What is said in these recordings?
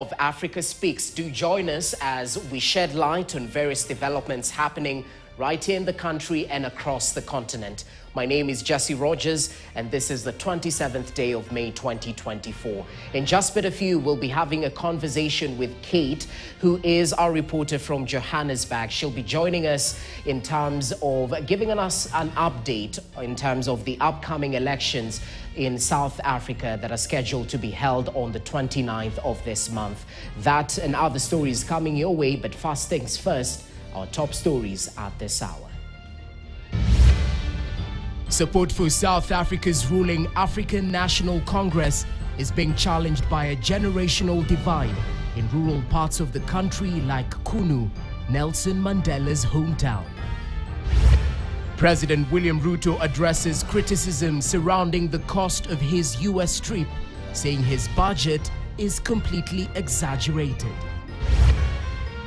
Of Africa Speaks. Do join us as we shed light on various developments happening right here in the country and across the continent. My name is Jesse Rogers, and this is the 27th day of May 2024. In just a few, we'll be having a conversation with Kate, who is our reporter from Johannesburg. She'll be joining us in terms of giving us an update in terms of the upcoming elections in South Africa that are scheduled to be held on the 29th of this month. That and other stories coming your way, but first things first, our top stories at this hour. Support for South Africa's ruling African National Congress is being challenged by a generational divide in rural parts of the country like Kunu, Nelson Mandela's hometown. President William Ruto addresses criticism surrounding the cost of his US trip, saying his budget is completely exaggerated.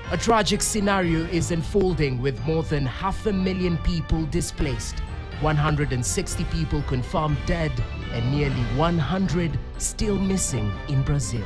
A tragic scenario is unfolding with more than 500,000 people displaced, 160 people confirmed dead, and nearly 100 still missing in Brazil.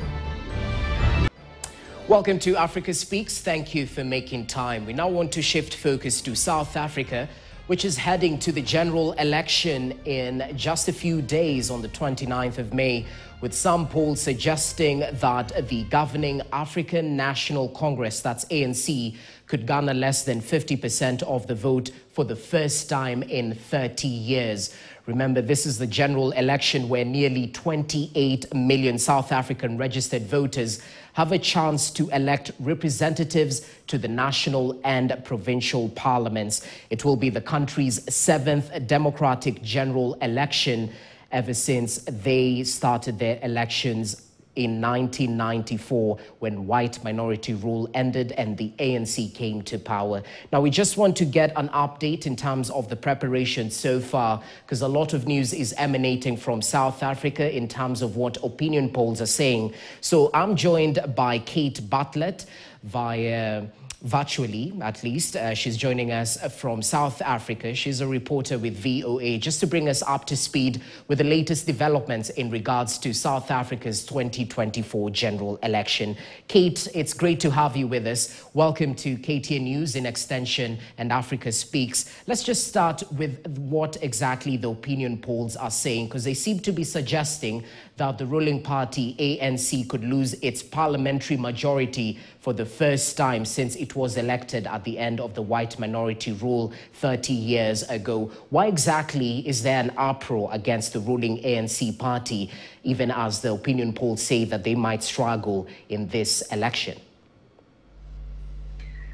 Welcome to Africa Speaks. Thank you for making time. We now want to shift focus to South Africa, which is heading to the general election in just a few days on the 29th of May, with some polls suggesting that the governing African National Congress, that's ANC, could garner less than 50% of the vote for the first time in 30 years. Remember, this is the general election where nearly 28 million South African registered voters have a chance to elect representatives to the national and provincial parliaments. It will be the country's 7th democratic general election ever since they started their elections in 1994, when white minority rule ended and the ANC came to power. Now, we just want to get an update in terms of the preparation so far, because a lot of news is emanating from South Africa in terms of what opinion polls are saying. So I'm joined by Kate Bartlett via virtually, at least. She's joining us from South Africa. She's a reporter with VOA, just to bring us up to speed with the latest developments in regards to South Africa's 2024 general election. Kate, it's great to have you with us. Welcome to KTN News in Extension and Africa Speaks. Let's just start with what exactly the opinion polls are saying, because they seem to be suggesting that the ruling party, ANC, could lose its parliamentary majority for the first time since it was elected at the end of the white minority rule 30 years ago. Why exactly is there an uproar against the ruling ANC party, even as the opinion polls say that they might struggle in this election?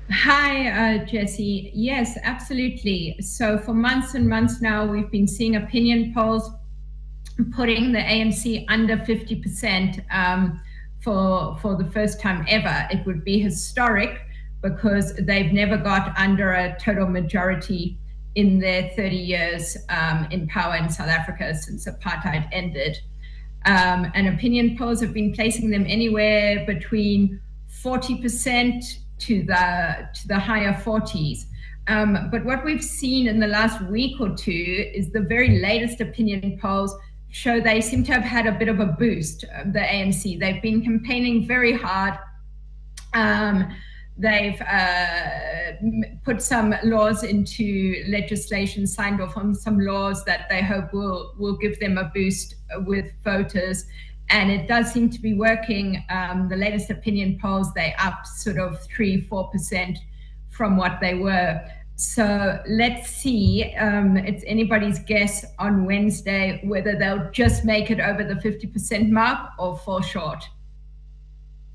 Hi, Jesse. Yes, absolutely. So for months and months now, we've been seeing opinion polls putting the ANC under 50% for the first time ever. It would be historic because they've never got under a total majority in their 30 years in power in South Africa since apartheid ended. And opinion polls have been placing them anywhere between 40% to the higher 40s. But what we've seen in the last week or two is the very latest opinion polls show they seem to have had a bit of a boost, the ANC. They've been campaigning very hard. They've put some laws into legislation, signed off on some laws that they hope will give them a boost with voters. And it does seem to be working. The latest opinion polls, they up sort of 3-4% from what they were. So let's see, it's anybody's guess on Wednesday whether they'll just make it over the 50% mark or fall short.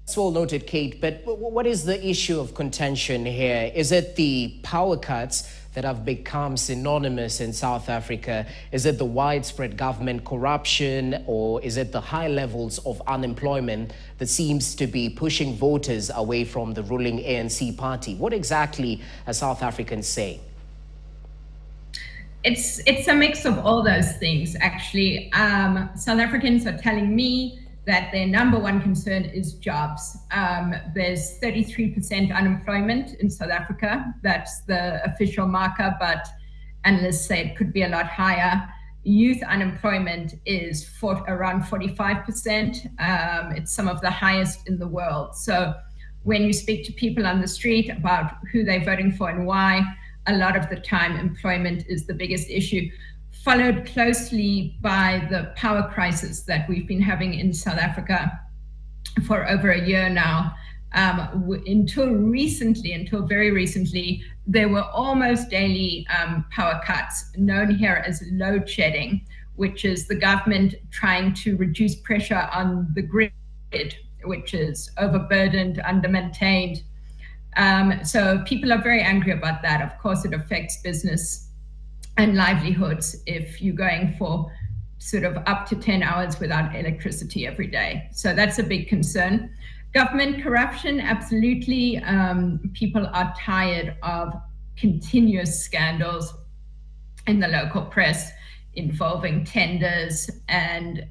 That's well noted, Kate, but what is the issue of contention here? Is it the power cuts that have become synonymous in South Africa? Is it the widespread government corruption, or is it the high levels of unemployment that seems to be pushing voters away from the ruling ANC party? What exactly are South Africans saying? It's a mix of all those things, actually. South Africans are telling me that their number one concern is jobs. There's 33% unemployment in South Africa. That's the official marker, but analysts say it could be a lot higher. youth unemployment is around 45%. It's some of the highest in the world. So when you speak to people on the street about who they're voting for and why, a lot of the time employment is the biggest issue, followed closely by the power crisis that we've been having in South Africa for over a year now. Until very recently, there were almost daily power cuts, known here as load shedding, which is the government trying to reduce pressure on the grid, which is overburdened, under-maintained. So people are very angry about that. Of course, it affects business and livelihoods if you're going for sort of up to 10 hours without electricity every day. So that's a big concern. Government corruption, absolutely. People are tired of continuous scandals in the local press involving tenders and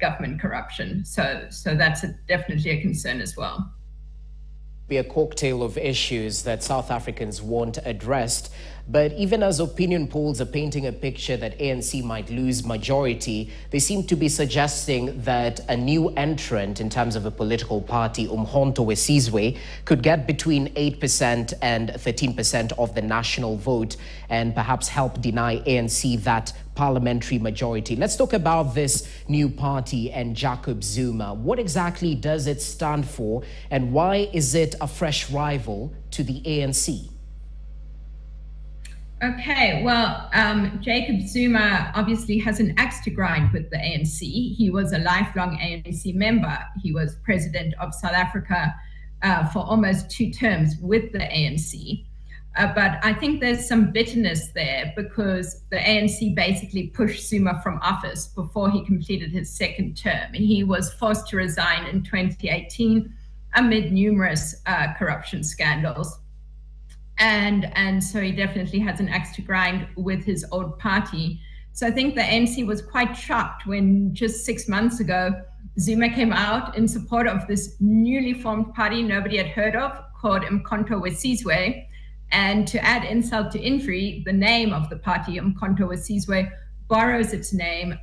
government corruption. So that's definitely a concern as well. Be a cocktail of issues that South Africans want addressed. But even as opinion polls are painting a picture that ANC might lose majority, they seem to be suggesting that a new entrant in terms of a political party, Umkhonto weSizwe, could get between 8% and 13% of the national vote and perhaps help deny ANC that parliamentary majority. Let's talk about this new party and Jacob Zuma. What exactly does it stand for, and why is it a fresh rival to the ANC? Okay, well, Jacob Zuma obviously has an axe to grind with the ANC. He was a lifelong ANC member. He was president of South Africa for almost 2 terms with the ANC. But I think there's some bitterness there because the ANC basically pushed Zuma from office before he completed his 2nd term. He was forced to resign in 2018 amid numerous corruption scandals. And so he definitely has an axe to grind with his old party. So I think the ANC was quite shocked when just 6 months ago, Zuma came out in support of this newly formed party nobody had heard of called Umkhonto weSizwe. And to add insult to injury, the name of the party, Umkhonto weSizwe, borrows its name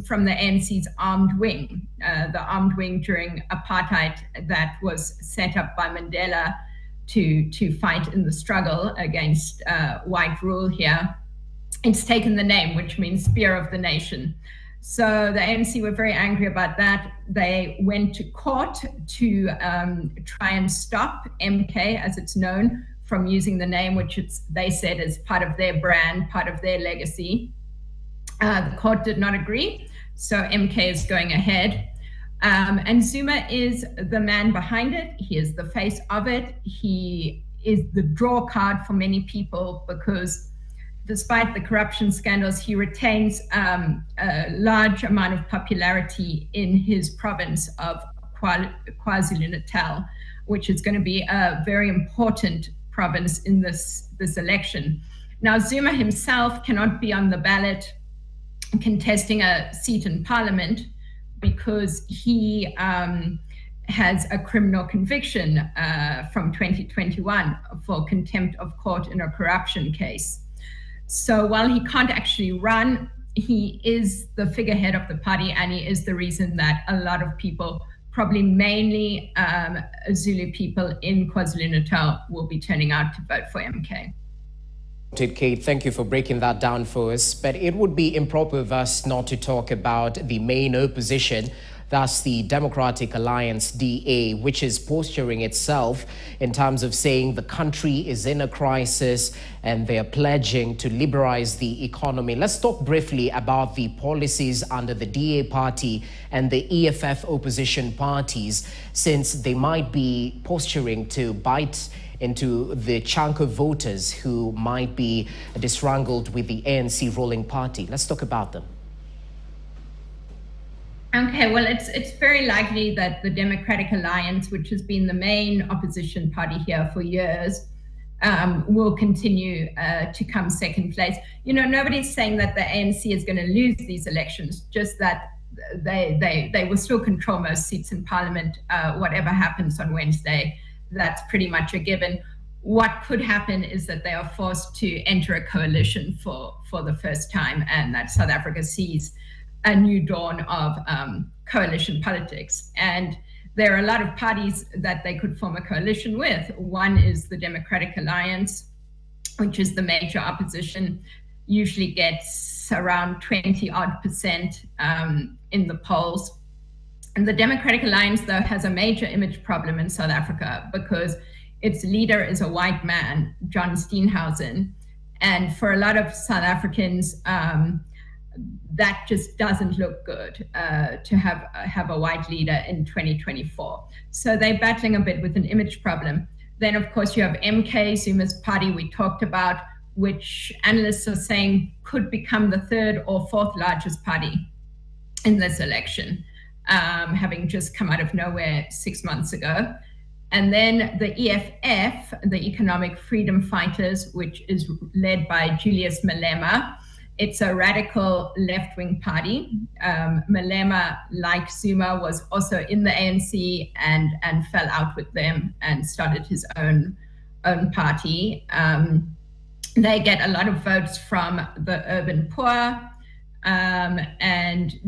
from the ANC's armed wing, the armed wing during apartheid that was set up by Mandela to fight in the struggle against white rule here. It's taken the name, which means Spear of the Nation. So the ANC were very angry about that. They went to court to try and stop MK, as it's known, from using the name, which they said is part of their brand, part of their legacy. The court did not agree, so MK is going ahead. And Zuma is the man behind it. He is the face of it. He is the draw card for many people because despite the corruption scandals, he retains a large amount of popularity in his province of KwaZulu-Natal, which is going to be a very important province in this election. Now, Zuma himself cannot be on the ballot contesting a seat in parliament because he has a criminal conviction from 2021 for contempt of court in a corruption case. So while he can't actually run, he is the figurehead of the party, and he is the reason that a lot of people, probably mainly Zulu people in KwaZulu-Natal, will be turning out to vote for MK. Kate, thank you for breaking that down for us. But it would be improper of us not to talk about the main opposition. That's the Democratic Alliance, DA, which is posturing itself in terms of saying the country is in a crisis and they are pledging to liberalize the economy. Let's talk briefly about the policies under the DA party and the EFF opposition parties, since they might be posturing to bite into the chunk of voters who might be disgruntled with the ANC ruling party. Let's talk about them. Okay, well, it's very likely that the Democratic Alliance, which has been the main opposition party here for years, will continue to come second place. You know, nobody's saying that the ANC is going to lose these elections, just that they will still control most seats in parliament, whatever happens on Wednesday. That's pretty much a given. what could happen is that they are forced to enter a coalition for the first time, and that South Africa sees a new dawn of coalition politics. And there are a lot of parties that they could form a coalition with. One is the Democratic Alliance, which is the major opposition, usually gets around 20-odd% in the polls. And the Democratic Alliance, though, has a major image problem in South Africa because its leader is a white man, John Steenhuisen. And for a lot of South Africans, that just doesn't look good to have a white leader in 2024. So they're battling a bit with an image problem. Then, of course, you have MK, Zuma's party we talked about, which analysts are saying could become the third or fourth largest party in this election, having just come out of nowhere 6 months ago. And then the EFF, the Economic Freedom Fighters, which is led by Julius Malema. It's a radical left-wing party. Malema, like Zuma, was also in the ANC and fell out with them and started his own party. They get a lot of votes from the urban poor, and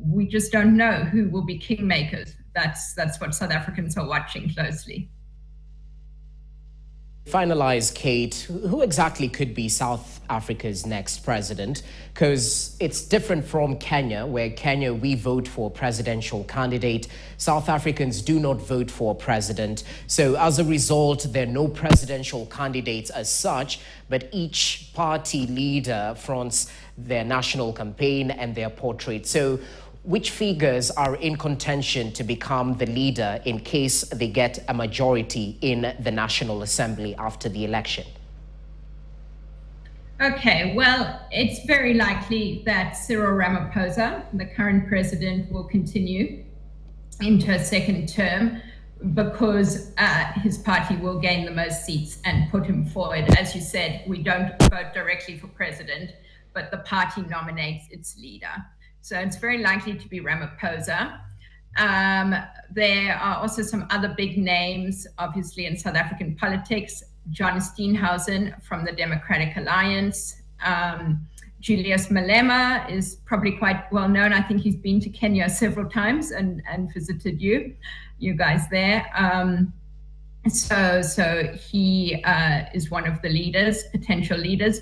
we just don't know who will be kingmakers. That's what South Africans are watching closely. Finalize, Kate, who exactly could be South Africa's next president? Because it's different from Kenya, where Kenya, we vote for a presidential candidate. South Africans do not vote for a president. So as a result, there are no presidential candidates as such, but each party leader fronts their national campaign and their portrait. So which figures are in contention to become the leader in case they get a majority in the National Assembly after the election? Okay, well, it's very likely that Cyril Ramaphosa, the current president, will continue into a second term because his party will gain the most seats and put him forward. As you said, we don't vote directly for president, but the party nominates its leader. So it's very likely to be Ramaphosa. There are also some other big names, obviously, in South African politics. John Steenhuisen from the Democratic Alliance. Julius Malema is probably quite well known. I think he's been to Kenya several times and visited you guys there. So he is one of the leaders, potential leaders.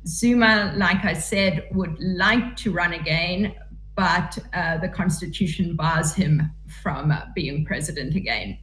Zuma, like I said, would like to run again, but the constitution bars him from being president again.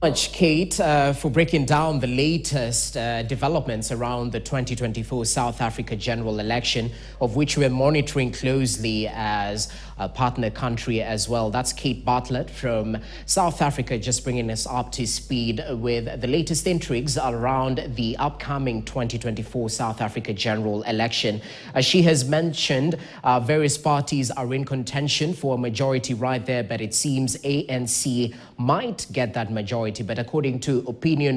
Much, Kate, for breaking down the latest developments around the 2024 South Africa general election, of which we're monitoring closely as a partner country as well. That's Kate Bartlett from South Africa, just bringing us up to speed with the latest intrigues around the upcoming 2024 South Africa general election. As she has mentioned, various parties are in contention for a majority right there, but it seems ANC might get that majority. But according to opinion